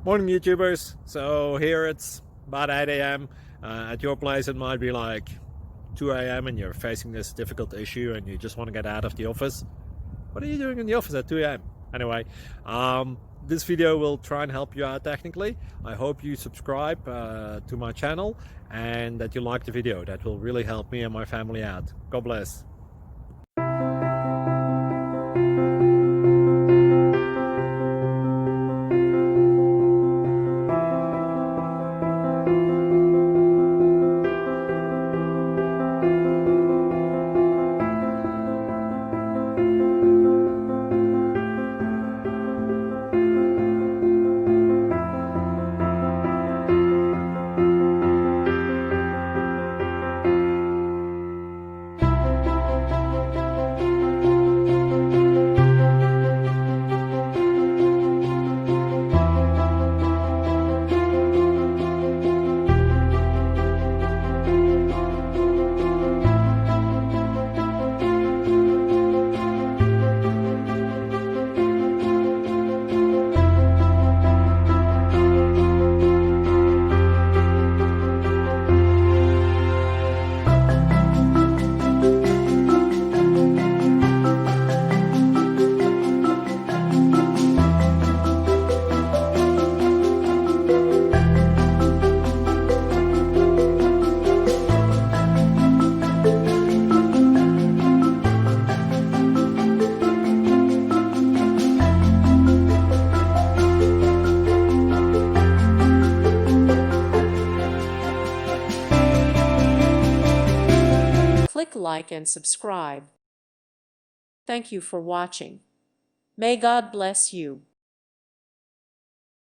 Morning, YouTubers. So here it's about 8 a.m. At your place, it might be like 2 a.m. and you're facing this difficult issue and you just want to get out of the office. What are you doing in the office at 2 a.m.? Anyway, this video will try and help you out technically. I hope you subscribe to my channel and that you like the video. That will really help me and my family out. God bless. Click like and subscribe. Thank you for watching. May God bless you.